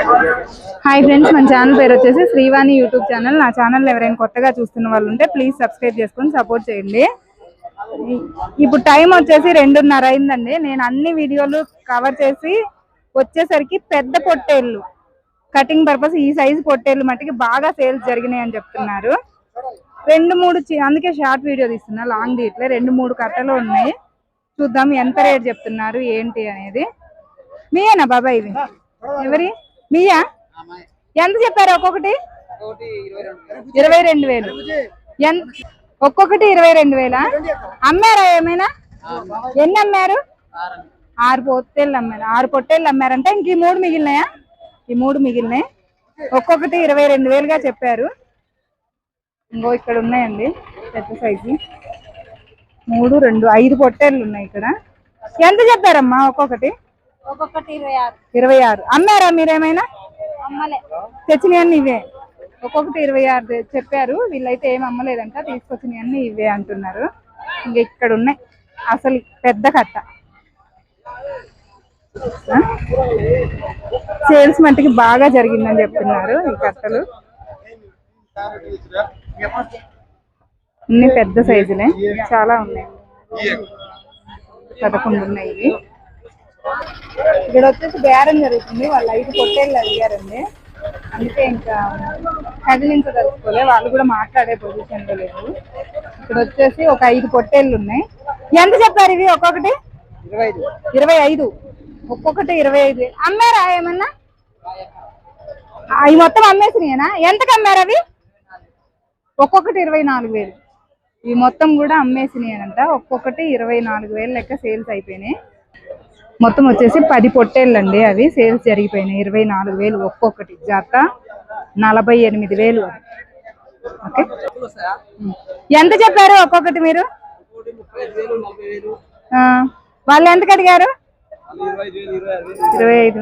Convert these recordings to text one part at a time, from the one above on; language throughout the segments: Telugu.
హాయ్ ఫ్రెండ్స్, మన ఛానల్ పేరు వచ్చేసి శ్రీవాణి యూట్యూబ్ ఛానల్. నా ఛానల్ ఎవరైనా కొత్తగా చూస్తున్న వాళ్ళు ఉంటే ప్లీజ్ సబ్స్క్రైబ్ చేసుకొని సపోర్ట్ చేయండి. ఇప్పుడు టైం వచ్చేసి 2:30 అయిందండి. నేను అన్ని వీడియోలు కవర్ చేసి వచ్చేసరికి పెద్ద పొట్టేళ్ళు కటింగ్ పర్పస్ ఈ సైజు పొట్టేళ్ళు మట్టికి బాగా సేల్స్ జరిగినాయి అని చెప్తున్నారు. 2-3 అందుకే షార్ట్ వీడియో తీస్తున్నా, లాంగ్ తీయట్లే. 2-3 కట్టలు ఉన్నాయి. చూద్దాం ఎంత రేట్ చెప్తున్నారు ఏంటి అనేది. మీయేనా బాబా ఇవి? ఎవరి మీయా? ఎంత చెప్పారు ఒక్కొక్కటి? 22,000. ఒక్కొక్కటి 22,000. అమ్మారా ఏమైనా? ఎన్ని అమ్మారు? 6 పొట్టేళ్ళు అమ్మారు. 6 పొట్టేళ్ళు అమ్మారంటే ఇంక ఈ 3 మిగిలినాయా? ఈ 3 మిగిలినాయి. ఒక్కొక్కటి 22,000గా చెప్పారు. ఇంకో ఇక్కడ ఉన్నాయండి పెద్ద సైజు 3, 2, 5 పొట్టేళ్ళు ఉన్నాయి ఇక్కడ. ఎంత చెప్పారమ్మా ఒక్కొక్కటి? 26. అమ్మారా మీరేమైనా? తెచ్చినవన్నీ ఇవే. ఒక్కొక్కటి 26 చెప్పారు. వీళ్ళైతే ఏం అమ్మలేదంట, తీసుకొచ్చినవన్నీ ఇవే అంటున్నారు. ఇంక ఇక్కడ ఉన్నాయి అసలు పెద్ద కట్ట. సేల్స్ మట్టికి బాగా జరిగిందని చెప్తున్నారు. ఈ కట్టలు అన్ని పెద్ద సైజులే, చాలా ఉన్నాయి. పదకొండు ఉన్నాయి ఇవి. ఇక్కడ వచ్చేసి బేరం జరుగుతుంది. వాళ్ళు 5 పొట్టేళ్ళు అడిగారండి, అందుకే ఇంకా కదిలించదలుచుకోలే. వాళ్ళు కూడా మాట్లాడే పొజిషన్లో లేదు. ఇక్కడ వచ్చేసి ఒక 5 పొట్టేళ్ళు ఉన్నాయి. ఎంత చెప్పారు ఇవి? ఒక్కొక్కటి 25. ఒక్కొక్కటి 25. అమ్మారా ఏమన్నా? అవి మొత్తం అమ్మేసినాయేనా? ఎంతకు అమ్మారు అవి? ఒక్కొక్కటి 24,000. ఇవి మొత్తం కూడా అమ్మేసినాయనంట. ఒక్కొక్కటి 24,000 లెక్క సేల్స్ అయిపోయినాయి. మొత్తం వచ్చేసి 10 పొట్టేళ్ళు అండి. అవి సేల్స్ జరిగిపోయినాయి. 24,000 ఒక్కొక్కటి. జత 48,000. ఓకే, ఎంత చెప్పారు ఒక్కొక్కటి మీరు? వాళ్ళు ఎంతకు అడిగారు? 25.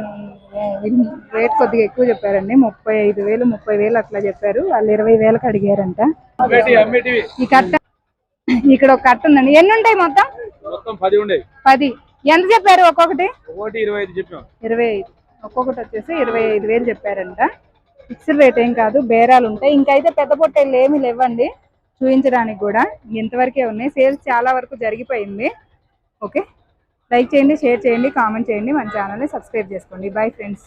రేట్ కొద్దిగా ఎక్కువ చెప్పారండి. 35,000, 30,000 అట్లా చెప్పారు. వాళ్ళు 20,000కి అడిగారంట. ఈ కట్ట ఇక్కడ ఒక కట్ట ఉందండి. ఎన్ని ఉంటాయి మొత్తం? 10. ఎంత చెప్పారు ఒక్కొక్కటి? 25. ఒక్కొక్కటి వచ్చేసి 25,000 చెప్పారంట. ఫిక్స్డ్ రేట్ ఏం కాదు, బేరాలు ఉంటాయి. ఇంకైతే పెద్ద పొట్టేళ్ళు ఏమి లేవండి చూపించడానికి కూడా. ఇంతవరకే ఉన్నాయి. సేల్స్ చాలా వరకు జరిగిపోయింది. ఓకే, లైక్ చేయండి, షేర్ చేయండి, కామెంట్ చేయండి, మన ఛానల్ని సబ్స్క్రైబ్ చేసుకోండి. Bye friends.